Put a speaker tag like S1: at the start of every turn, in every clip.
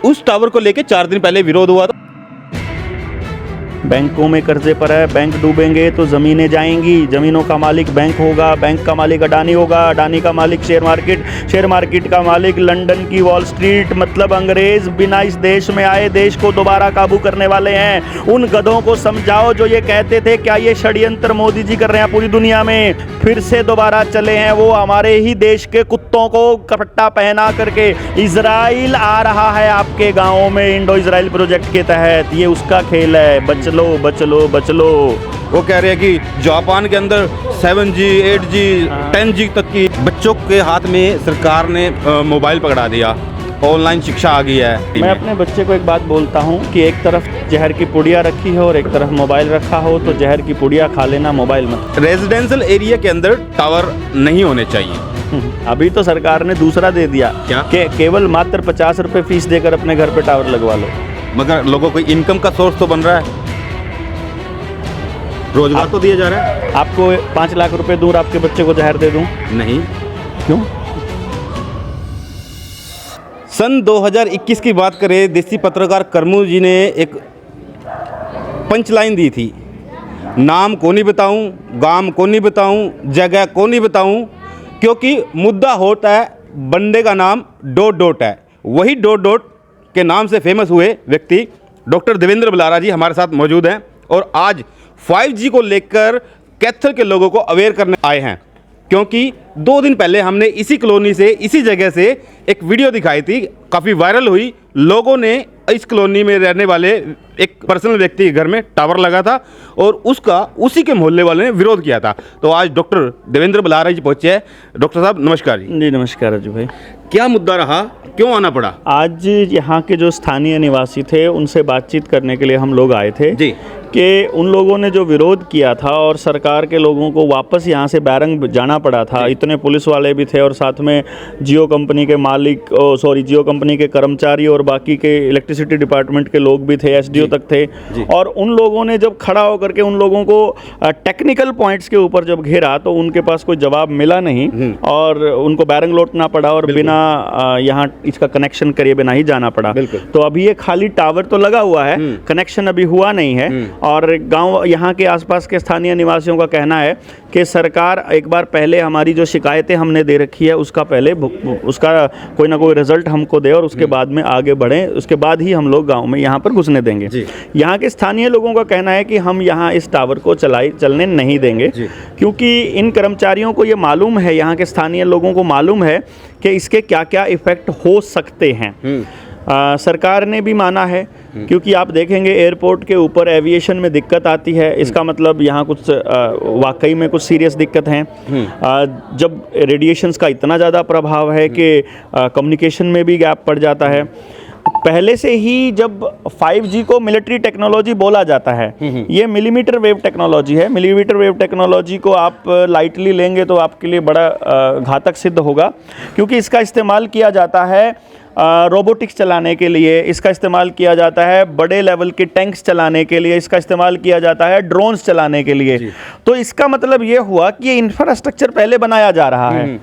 S1: उस टावर को लेके 4 दिन पहले विरोध हुआ था।
S2: बैंकों में कर्जे पर है, बैंक डूबेंगे तो ज़मीनें जाएंगी, ज़मीनों का मालिक बैंक होगा, बैंक का मालिक अडानी होगा, अडानी का मालिक शेयर मार्केट का मालिक लंदन की वॉल स्ट्रीट। मतलब अंग्रेज़ बिना इस देश में आए देश को दोबारा काबू करने वाले हैं। उन गधों को समझाओ जो ये कहते थे क्या ये षड्यंत्र मोदी जी कर रहे हैं पूरी दुनिया में, फिर से दोबारा चले हैं वो हमारे ही देश के कुत्तों को कपट्टा पहना करके। इजराइल आ रहा है आपके गाँव में इंडो इजराइल प्रोजेक्ट के तहत, ये उसका खेल है। बच लो।
S1: वो कह रहे हैं कि जापान के अंदर 7G 8G 10G तक की बच्चों के हाथ में सरकार ने मोबाइल पकड़ा दिया, ऑनलाइन शिक्षा आ गई है।
S2: मैं अपने बच्चे को एक बात बोलता हूँ कि एक तरफ जहर की पुड़िया रखी हो और एक तरफ मोबाइल रखा हो, तो जहर की पुड़िया खा लेना, मोबाइल मत।
S1: रेजिडेंशियल एरिया के अंदर टावर नहीं होने चाहिए।
S2: अभी तो सरकार ने दूसरा दे दिया
S1: क्या?
S2: कि केवल मात्र 50 रुपये फीस देकर अपने घर पे टावर लगवा लो।
S1: मगर लोगों को इनकम का सोर्स तो बन रहा है, रोजगार तो दिया जा रहा है।
S2: आपको 5 लाख रुपए दूर आपके बच्चे को जहर दे दूं?
S1: नहीं।
S2: क्यों?
S1: सन 2021 की बात करें, देसी पत्रकार करमू जी ने एक पंचलाइन दी थी, नाम को नहीं बताऊं, गांव को नहीं बताऊं, जगह को नहीं बताऊं, क्योंकि मुद्दा होता है बंदे का नाम डॉट डॉट है। वही डॉट डॉट के नाम से फेमस हुए व्यक्ति डॉक्टर देवेंद्र बलारा जी हमारे साथ मौजूद हैं और आज 5G को लेकर कैथल के लोगों को अवेयर करने आए हैं। क्योंकि 2 दिन पहले हमने इसी कॉलोनी से, इसी जगह से एक वीडियो दिखाई थी, काफ़ी वायरल हुई। लोगों ने इस कॉलोनी में रहने वाले एक पर्सनल व्यक्ति के घर में टावर लगा था और उसका उसी के मोहल्ले वाले ने विरोध किया था। तो आज डॉक्टर देवेंद्र बलारा जी पहुंचे हैं। डॉक्टर साहब नमस्कार जी।
S2: जी नमस्कार राजू भाई।
S1: क्या मुद्दा रहा, क्यों आना पड़ा?
S2: आज यहाँ के जो स्थानीय निवासी थे उनसे बातचीत करने के लिए हम लोग आए थे
S1: जी,
S2: कि उन लोगों ने जो विरोध किया था और सरकार के लोगों को वापस यहाँ से बैरंग जाना पड़ा था। इतने पुलिस वाले भी थे और साथ में जियो कंपनी के मालिक, जियो कंपनी के कर्मचारी और बाकी के इलेक्ट्रिसिटी डिपार्टमेंट के लोग भी थे, एसडीओ तक थे। और उन लोगों ने जब खड़ा होकर के उन लोगों को टेक्निकल पॉइंट्स के ऊपर जब घेरा तो उनके पास कोई जवाब मिला नहीं और उनको बैरंग लौटना पड़ा और बिना यहाँ इसका कनेक्शन करे बिना ही जाना पड़ा। तो अभी ये खाली टावर तो लगा हुआ है, कनेक्शन अभी हुआ नहीं है। और गांव यहाँ के आसपास के स्थानीय निवासियों का कहना है कि सरकार एक बार पहले हमारी जो शिकायतें हमने दे रखी है उसका पहले उसका कोई ना कोई रिजल्ट हमको दे और उसके बाद में आगे बढ़ें, उसके बाद ही हम लोग गांव में यहाँ पर घुसने देंगे। यहाँ के स्थानीय लोगों का कहना है कि हम यहाँ इस टावर को चलने नहीं देंगे, क्योंकि इन कर्मचारियों को ये मालूम है, यहाँ के स्थानीय लोगों को मालूम है कि इसके क्या क्या इफ़ेक्ट हो सकते हैं। सरकार ने भी माना है, क्योंकि आप देखेंगे एयरपोर्ट के ऊपर एविएशन में दिक्कत आती है, इसका मतलब यहाँ कुछ वाकई में कुछ सीरियस दिक्कत हैं। जब रेडिएशंस का इतना ज़्यादा प्रभाव है कि कम्युनिकेशन में भी गैप पड़ जाता है। पहले से ही जब 5G को मिलिट्री टेक्नोलॉजी बोला जाता है, ये मिलीमीटर वेव टेक्नोलॉजी है। मिलीमीटर वेव टेक्नोलॉजी को आप लाइटली लेंगे तो आपके लिए बड़ा घातक सिद्ध होगा, क्योंकि इसका इस्तेमाल किया जाता है रोबोटिक्स चलाने के लिए, इसका इस्तेमाल किया जाता है बड़े लेवल के टैंक्स चलाने के लिए, इसका इस्तेमाल किया जाता है ड्रोन्स चलाने के लिए। तो इसका मतलब ये हुआ कि ये इंफ्रास्ट्रक्चर पहले बनाया जा रहा है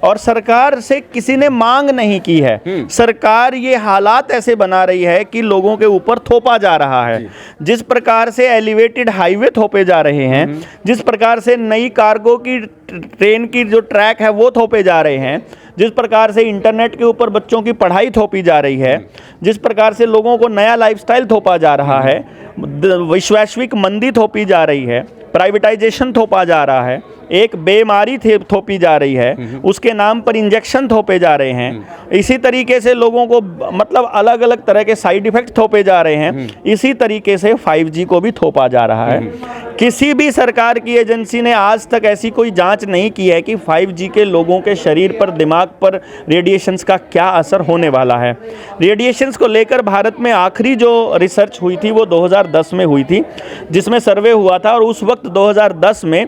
S2: और सरकार से किसी ने मांग नहीं की है। सरकार ये हालात ऐसे बना रही है कि लोगों के ऊपर थोपा जा रहा है। जिस प्रकार से एलिवेटेड हाईवे थोपे जा रहे हैं, जिस प्रकार से नई कार्गो की ट्रेन की जो ट्रैक है वो थोपे जा रहे हैं, जिस प्रकार से इंटरनेट के ऊपर बच्चों की पढ़ाई थोपी जा रही है, जिस प्रकार से लोगों को नया लाइफस्टाइल थोपा जा रहा है, वैश्विक मंदी थोपी जा रही है, प्राइवेटाइजेशन थोपा जा रहा है, एक बेमारी थोपी जा रही है, उसके नाम पर इंजेक्शन थोपे जा रहे हैं। इसी तरीके से लोगों को मतलब अलग अलग तरह के साइड इफेक्ट थोपे जा रहे हैं। इसी तरीके से 5G को भी थोपा जा रहा है। किसी भी सरकार की एजेंसी ने आज तक ऐसी कोई जांच नहीं की है कि 5G के लोगों के शरीर पर, दिमाग पर रेडिएशंस का क्या असर होने वाला है। रेडिएशंस को लेकर भारत में आखिरी जो रिसर्च हुई थी वो 2010 में हुई थी, जिसमें सर्वे हुआ था और उस वक्त 2010 में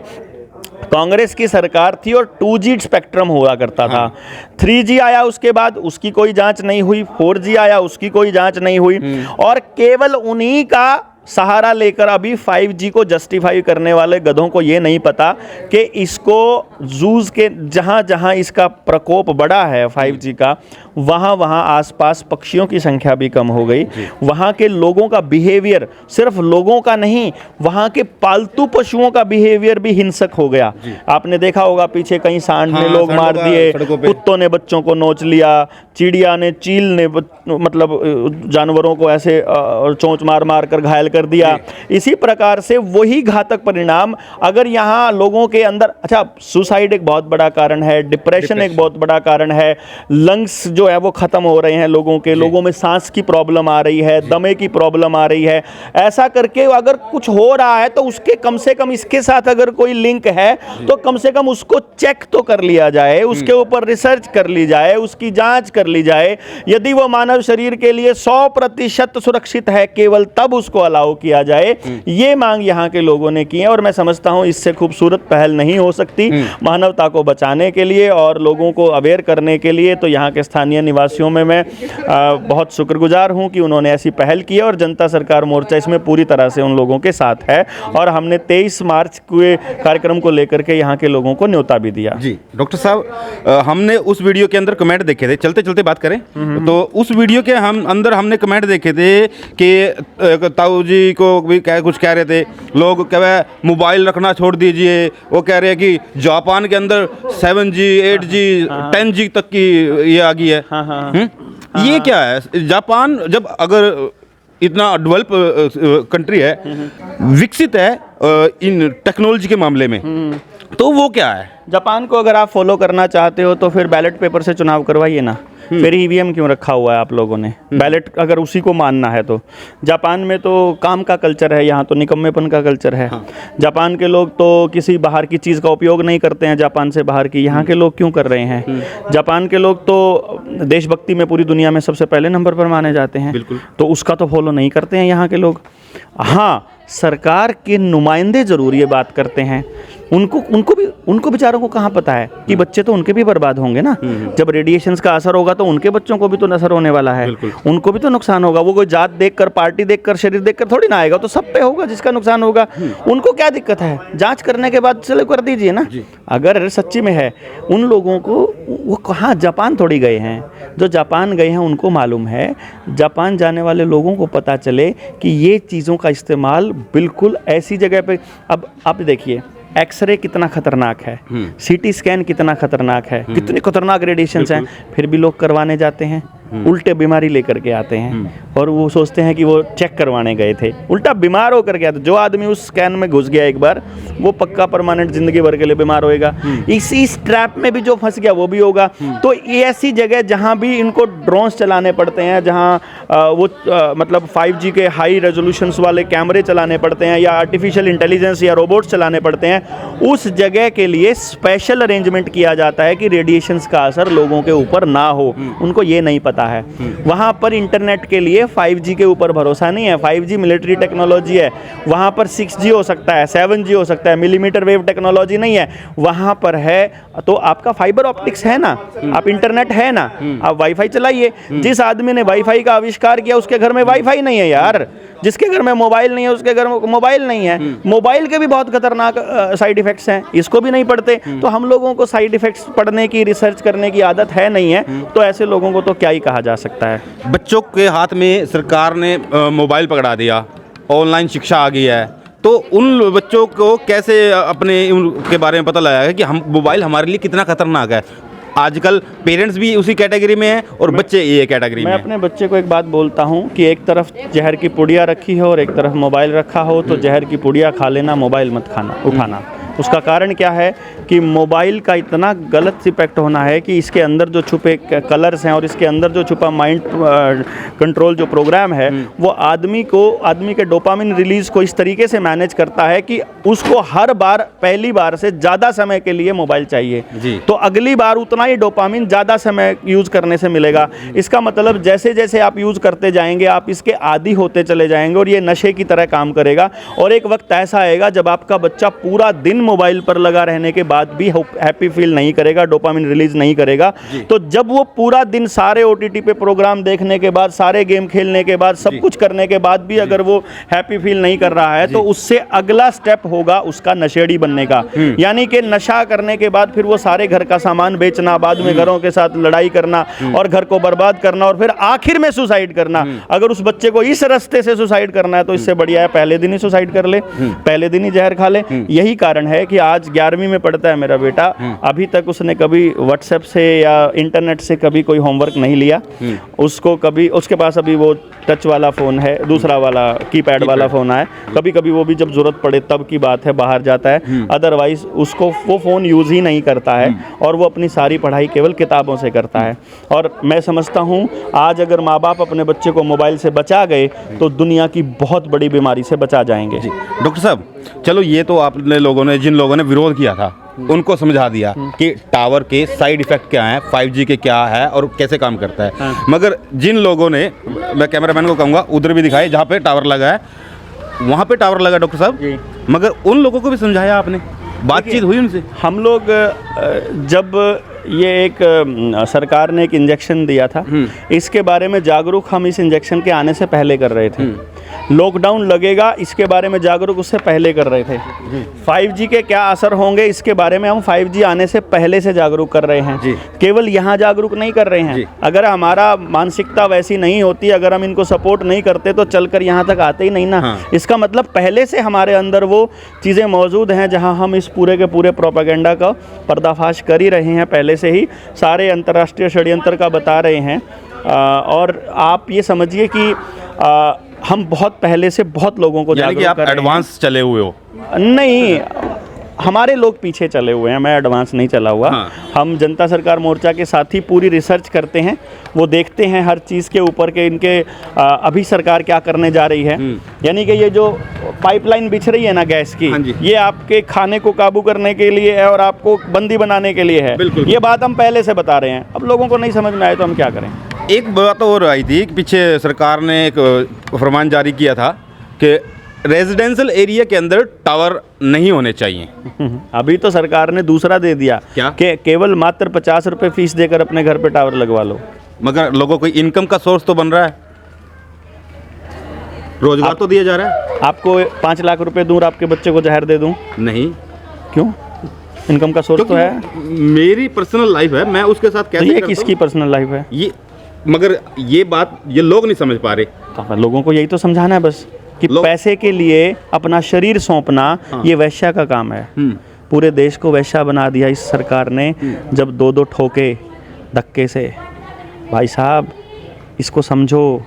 S2: कांग्रेस की सरकार थी और 2G स्पेक्ट्रम हुआ करता था। 3G आया उसके बाद, उसकी कोई जांच नहीं हुई। 4G आया, उसकी कोई जांच नहीं हुई। और केवल उन्हीं का सहारा लेकर अभी 5G को जस्टिफाई करने वाले गधों को ये नहीं पता कि इसको जूस के जहाँ जहाँ इसका प्रकोप बढ़ा है 5G का, वहाँ वहाँ आसपास पक्षियों की संख्या भी कम हो गई। वहाँ के लोगों का बिहेवियर, सिर्फ लोगों का नहीं, वहाँ के पालतू पशुओं का बिहेवियर भी हिंसक हो गया। आपने देखा होगा पीछे कहीं सांड ने लोग मार दिए, कुत्तों ने बच्चों को नोच लिया, चिड़िया ने, चील ने मतलब जानवरों को ऐसे चोंच मार मार कर घायल कर दिया। इसी प्रकार से वही घातक परिणाम अगर यहाँ लोगों के अंदर, अच्छा सुसाइड एक बहुत बड़ा कारण है, डिप्रेशन एक बहुत बड़ा कारण है, लंग्स जो है वो खत्म हो रहे हैं लोगों के, लोगों में सांस की प्रॉब्लम आ रही है, दमे की प्रॉब्लम आ रही है। ऐसा करके अगर कुछ हो रहा है तो उसके कम से कम इसके साथ अगर कोई लिंक है तो कम से कम उसको चेक तो कर लिया जाए, उसके ऊपर रिसर्च कर ली जाए, उसकी जांच कर ली जाए। यदि वो मानव शरीर के लिए 100% सुरक्षित है केवल तब उसको अलाउ किया जाए। ये मांग यहाँ के लोगों ने की है और मैं समझता हूँ इससे खूबसूरत पहल नहीं हो सकती मानवता को बचाने के लिए और लोगों को अवेयर करने के लिए। तो यहाँ के स्थानीय निवासियों में मैं बहुत शुक्रगुजार हूँ कि उन्होंने ऐसी पहल की है और जनता सरकार मोर्चा इसमें पूरी तरह से उन लोगों के साथ है। और हमने 23 मार्च के कार्यक्रम को लेकर के यहाँ के लोगों को न्योता भी दिया।
S1: जी डॉक्टर साहब, हमने उस वीडियो के अंदर कमेंट देखे थे, चलते चलते बात करें तो उस वीडियो के हमने कमेंट देखे थे कि ताऊ जी को भी कुछ कह रहे थे लोग, कह रहे मोबाइल रखना छोड़ दीजिए। वो कह रहे हैं कि जापान के अंदर 7G 8G 10G तक की ये आ गई है। ये क्या है? जापान जब अगर इतना डेवलप कंट्री है, विकसित है इन टेक्नोलॉजी के मामले में, तो वो क्या है?
S2: जापान को अगर आप फॉलो करना चाहते हो तो फिर बैलेट पेपर से चुनाव करवाइए ना, फिर ईवीएम क्यों रखा हुआ है आप लोगों ने? बैलेट अगर उसी को मानना है तो जापान में तो काम का कल्चर है, यहाँ तो निकम्मेपन का कल्चर है। जापान के लोग तो किसी बाहर की चीज़ का उपयोग नहीं करते हैं, जापान से बाहर की। यहाँ के लोग क्यों कर रहे हैं? जापान के लोग तो देशभक्ति में पूरी दुनिया में सबसे पहले नंबर पर माने जाते हैं, तो उसका तो फॉलो नहीं करते हैं यहाँ के लोग। हाँ, सरकार के नुमाइंदे ज़रूर ये बात करते हैं, उनको बेचारों को कहाँ पता है कि बच्चे तो उनके भी बर्बाद होंगे ना। जब रेडिएशंस का असर होगा तो उनके बच्चों को भी तो असर होने वाला है, उनको भी तो नुकसान होगा। वो कोई जात देखकर, पार्टी देखकर, शरीर देखकर थोड़ी ना आएगा, तो सब पे होगा जिसका नुकसान होगा। उनको क्या दिक्कत है? जांच करने के बाद चलो कर दीजिए ना। अगर सच्ची में है, उन लोगों को, वो कहाँ, जापान थोड़ी गए हैं। जो जापान गए हैं उनको मालूम है, जापान जाने वाले लोगों को पता चले कि ये चीज़ों का इस्तेमाल बिल्कुल ऐसी जगह पे। अब आप देखिए, एक्सरे कितना खतरनाक है, सीटी स्कैन कितना खतरनाक है, कितने खतरनाक रेडिएशंस हैं, फिर भी लोग करवाने जाते हैं। उल्टे बीमारी लेकर के आते हैं और वो सोचते हैं कि वो चेक करवाने गए थे, उल्टा बीमार होकर गया। तो जो आदमी उस स्कैन में घुस गया एक बार, वो पक्का परमानेंट जिंदगी भर के लिए बीमार होएगा। इसी ट्रैप में भी जो फंस गया वो भी होगा। तो ये ऐसी जगह जहाँ भी इनको ड्रोन्स चलाने पड़ते हैं, जहाँ मतलब 5G के हाई रेजोल्यूशंस वाले कैमरे चलाने पड़ते हैं या आर्टिफिशियल इंटेलिजेंस या रोबोट्स चलाने पड़ते हैं, उस जगह के लिए स्पेशल अरेंजमेंट किया जाता है कि रेडिएशंस का असर लोगों के ऊपर ना हो। उनको ये नहीं पता है। वहां पर इंटरनेट के लिए 5G के ऊपर भरोसा नहीं है। 5G मिलिट्री टेक्नोलॉजी है, वहां पर 6G हो सकता है, 7G हो सकता है, मिलीमीटर वेव टेक्नोलॉजी नहीं है। वहां पर है तो आपका फाइबर ऑप्टिक्स है ना, आप इंटरनेट है ना, आप वाईफाई चलाइए। जिस आदमी ने वाईफाई का आविष्कार किया उसके घर में वाईफाई नहीं है यार, जिसके घर में मोबाइल नहीं है उसके घर में मोबाइल नहीं है। मोबाइल के भी बहुत खतरनाक साइड इफेक्ट्स हैं, इसको भी नहीं पढ़ते। तो हम लोगों को साइड इफेक्ट्स पढ़ने की, रिसर्च करने की आदत है नहीं है, तो ऐसे लोगों को तो क्या ही कहा जा सकता है।
S1: बच्चों के हाथ में सरकार ने मोबाइल पकड़ा दिया, ऑनलाइन शिक्षा आ गई है, तो उन बच्चों को कैसे अपने उनके बारे में पता लगा है कि हम मोबाइल हमारे लिए कितना खतरनाक है? आजकल पेरेंट्स भी उसी कैटेगरी में हैं और बच्चे ये कैटेगरी में हैं।
S2: मैं अपने बच्चे को एक बात बोलता हूँ कि एक तरफ जहर की पुड़िया रखी हो और एक तरफ मोबाइल रखा हो, तो जहर की पुड़िया खा लेना, मोबाइल मत खाना उठाना। उसका कारण क्या है कि मोबाइल का इतना गलत इफेक्ट होना है कि इसके अंदर जो छुपे कलर्स हैं और इसके अंदर जो छुपा माइंड कंट्रोल जो प्रोग्राम है, वो आदमी के डोपामिन रिलीज को इस तरीके से मैनेज करता है कि उसको हर बार पहली बार से ज़्यादा समय के लिए मोबाइल चाहिए जी। तो अगली बार उतना ही डोपामिन ज़्यादा समय यूज़ करने से मिलेगा। इसका मतलब जैसे जैसे आप यूज़ करते जाएंगे आप इसके आदी होते चले जाएंगे और ये नशे की तरह काम करेगा। और एक वक्त ऐसा आएगा जब आपका बच्चा पूरा दिन मोबाइल पर लगा रहने के बाद भी हैप्पी फील नहीं करेगा, डोपामिन रिलीज नहीं करेगा, तो जब वो पूरा दिन सारे ओटीटी पे प्रोग्राम देखने के बाद, सारे गेम खेलने के बाद, सब कुछ करने के बाद भी अगर वो हैप्पी फील नहीं कर रहा है, तो उससे अगला स्टेप होगा उसका नशेड़ी बनने का। यानी कि नशा करने के बाद फिर वो सारे घर का सामान बेचना, बाद में घरों के साथ लड़ाई करना और घर को बर्बाद करना और फिर आखिर में सुसाइड करना। अगर उस बच्चे को इस रास्ते से सुसाइड करना है तो इससे बढ़िया है पहले दिन ही सुसाइड कर ले, पहले दिन ही जहर खा ले। यही कारण है कि आज 11वीं में पढ़ता है मेरा बेटा, अभी तक उसने कभी व्हाट्सएप से या इंटरनेट से कभी कोई होमवर्क नहीं लिया। उसको कभी, उसके पास अभी वो टच वाला फ़ोन है, दूसरा वाला कीपैड वाला फ़ोन है, कभी कभी वो भी जब ज़रूरत पड़े तब की बात है बाहर जाता है, अदरवाइज़ उसको वो फ़ोन यूज़ ही नहीं करता है और वो अपनी सारी पढ़ाई केवल किताबों से करता है। और मैं समझता हूँ आज अगर माँ बाप अपने बच्चे को मोबाइल से बचा गए तो दुनिया की बहुत बड़ी बीमारी से बचा जाएंगे।
S1: डॉक्टर साहब, चलो ये तो आपने लोगों ने, जिन लोगों ने विरोध किया था उनको समझा दिया कि टावर के साइड इफ़ेक्ट क्या हैं, 5G के क्या है और कैसे काम करता है। मगर जिन लोगों ने, मैं कैमरामैन को कहूँगा उधर भी दिखाए जहाँ पे टावर लगा है, वहाँ पे टावर लगा डॉक्टर साहब, मगर उन लोगों को भी समझाया आपने, बातचीत हुई उनसे?
S2: हम लोग जब ये एक सरकार ने एक इंजेक्शन दिया था, इसके बारे में जागरूक हम इस इंजेक्शन के आने से पहले कर रहे थे। लॉकडाउन लगेगा इसके बारे में जागरूक उससे पहले कर रहे थे। 5G के क्या असर होंगे इसके बारे में हम 5G आने से पहले से जागरूक कर रहे हैं। केवल यहाँ जागरूक नहीं कर रहे हैं। अगर हमारा मानसिकता वैसी नहीं होती, अगर हम इनको सपोर्ट नहीं करते तो चलकर यहाँ तक आते ही नहीं ना। इसका मतलब पहले से हमारे अंदर वो चीज़ें मौजूद हैं जहाँ हम इस पूरे के पूरे प्रोपेगेंडा का पर्दाफाश कर ही रहे हैं, पहले से ही सारे अंतर्राष्ट्रीय षड्यंत्र का बता रहे हैं। और आप ये समझिए कि हम बहुत पहले से बहुत लोगों को
S1: यानी कि आप एडवांस चले हुए हो?
S2: नहीं, हमारे लोग पीछे चले हुए हैं, मैं एडवांस नहीं चला हुआ। हम जनता सरकार मोर्चा के साथ ही पूरी रिसर्च करते हैं, वो देखते हैं हर चीज़ के ऊपर के इनके अभी सरकार क्या करने जा रही है। यानी कि ये जो पाइपलाइन बिछ रही है ना गैस की, ये आपके खाने को काबू करने के लिए है और आपको बंदी बनाने के लिए है। ये बात हम पहले से बता रहे हैं, अब लोगों को नहीं समझ में आए तो हम क्या करें।
S1: एक बात और आई थी कि पीछे सरकार ने एक फरमान जारी किया था कि रेजिडेंशियल एरिया के अंदर टावर नहीं होने चाहिए।
S2: अभी तो सरकार ने दूसरा दे दिया
S1: क्या?
S2: कि केवल मात्र 50 रुपये फीस देकर अपने घर पे टावर लगवा लो।
S1: मगर लोगों को इनकम का सोर्स तो बन रहा है, रोजगार तो दिया जा रहा है।
S2: आपको 5 लाख रुपए दूं और आपके बच्चे को जहर दे दूं?
S1: नहीं।
S2: क्यों? इनकम का सोर्स तो है।
S1: मेरी पर्सनल लाइफ है, मैं उसके साथ कैसे?
S2: ये किसकी पर्सनल लाइफ है?
S1: ये, मगर ये बात ये लोग नहीं समझ पा रहे।
S2: तो लोगों को यही तो समझाना है बस कि पैसे के लिए अपना शरीर सौंपना ये वैश्या का काम है। पूरे देश को वैश्या बना दिया इस सरकार ने, जब 2-2 ठोके धक्के से। भाई साहब, इसको समझो,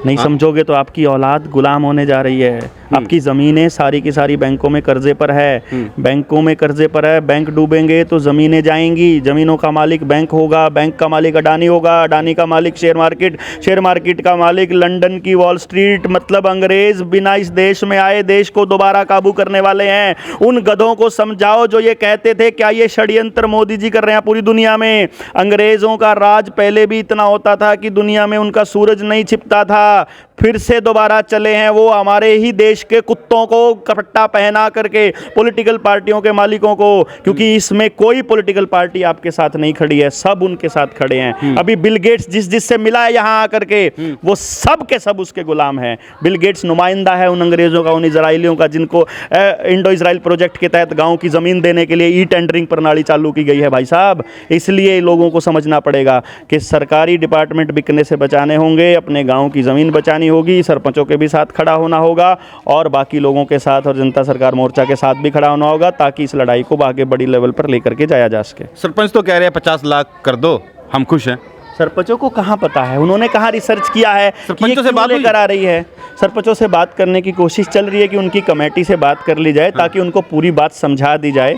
S2: नहीं समझोगे तो आपकी औलाद गुलाम होने जा रही है। आपकी ज़मीनें सारी की सारी बैंकों में कर्जे पर है, बैंकों में कर्जे पर है। बैंक डूबेंगे तो ज़मीनें जाएंगी, ज़मीनों का मालिक बैंक होगा, बैंक का मालिक अडानी होगा, अडानी का मालिक शेयर मार्केट, शेयर मार्केट का मालिक लंदन की वॉल स्ट्रीट। मतलब अंग्रेज बिना इस देश में आए देश को दोबारा काबू करने वाले हैं। उन गधों को समझाओ जो ये कहते थे क्या ये षड्यंत्र मोदी जी कर रहे हैं पूरी दुनिया में। अंग्रेज़ों का राज पहले भी इतना होता था कि दुनिया में उनका सूरज नहीं छिपता था, फिर से दोबारा चले हैं वो हमारे ही देश के कुत्तों को कपट्टा पहना करके, पॉलिटिकल पार्टियों के मालिकों को। क्योंकि इसमें कोई पॉलिटिकल पार्टी आपके साथ नहीं खड़ी है, सब उनके साथ खड़े हैं। अभी बिल गेट्स जिससे मिला है यहाँ आकर के, वो सब के सब उसके गुलाम हैं। बिल गेट्स नुमाइंदा है उन अंग्रेज़ों का, उन इजराइलियों का, जिनको इंडो इजराइल प्रोजेक्ट के तहत गाँव की ज़मीन देने के लिए ई टेंडरिंग प्रणाली चालू की गई है भाई साहब। इसलिए लोगों को समझना पड़ेगा कि सरकारी डिपार्टमेंट बिकने से बचाने होंगे, अपने गाँव की ज़मीन बचानी होगी, सरपंचों के भी साथ खड़ा होना होगा और बाकी लोगों के साथ और जनता सरकार मोर्चा के साथ भी खड़ा होना होगा, ताकि इस लड़ाई को आगे बड़ी लेवल पर लेकर के जाया जा सके।
S1: सरपंच तो कह रहे हैं 50 लाख कर दो, हम खुश हैं।
S2: सरपंचों को कहाँ पता है, उन्होंने कहाँ रिसर्च किया है,
S1: सरपंचों से बात
S2: लेकर आ रही है। सरपंचों से बात करने की कोशिश चल रही है कि उनकी कमेटी से बात कर ली जाए, ताकि उनको पूरी बात समझा दी जाए।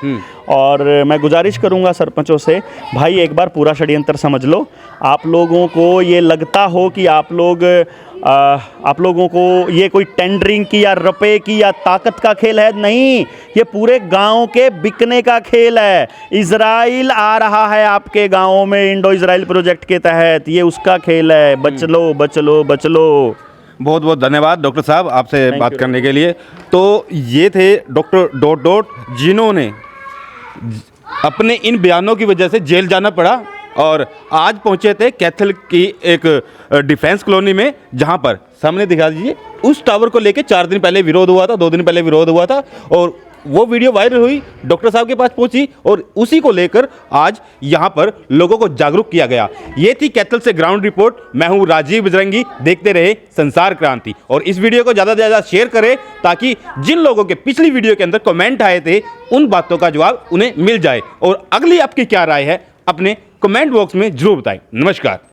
S2: और मैं गुजारिश करूंगा सरपंचों से, भाई एक बार पूरा षड्यंत्र समझ लो। आप लोगों को ये लगता हो कि आप लोगों को ये कोई टेंडरिंग की या रुपए की या ताकत का खेल है, नहीं, ये पूरे गांव के बिकने का खेल है। इजराइल आ रहा है आपके गांवों में इंडो इजराइल प्रोजेक्ट के तहत, ये उसका खेल है। बच लो बच लो बच लो।
S1: बहुत बहुत धन्यवाद डॉक्टर साहब आपसे बात करने के लिए। तो ये थे डॉक्टर ... जिन्होंने अपने इन बयानों की वजह से जेल जाना पड़ा और आज पहुंचे थे कैथल की एक डिफेंस कॉलोनी में, जहां पर सामने दिखा दीजिए उस टावर को लेके 4 दिन पहले विरोध हुआ था, 2 दिन पहले विरोध हुआ था और वो वीडियो वायरल हुई, डॉक्टर साहब के पास पहुंची और उसी को लेकर आज यहां पर लोगों को जागरूक किया गया। ये थी कैथल से ग्राउंड रिपोर्ट। मैं हूं राजीव बजरंगी, देखते रहे संसार क्रांति और इस वीडियो को ज़्यादा से ज़्यादा शेयर करें ताकि जिन लोगों के पिछली वीडियो के अंदर कमेंट आए थे उन बातों का जवाब उन्हें मिल जाए। और अगली आपकी क्या राय है अपने कमेंट बॉक्स में जरूर बताएं। नमस्कार।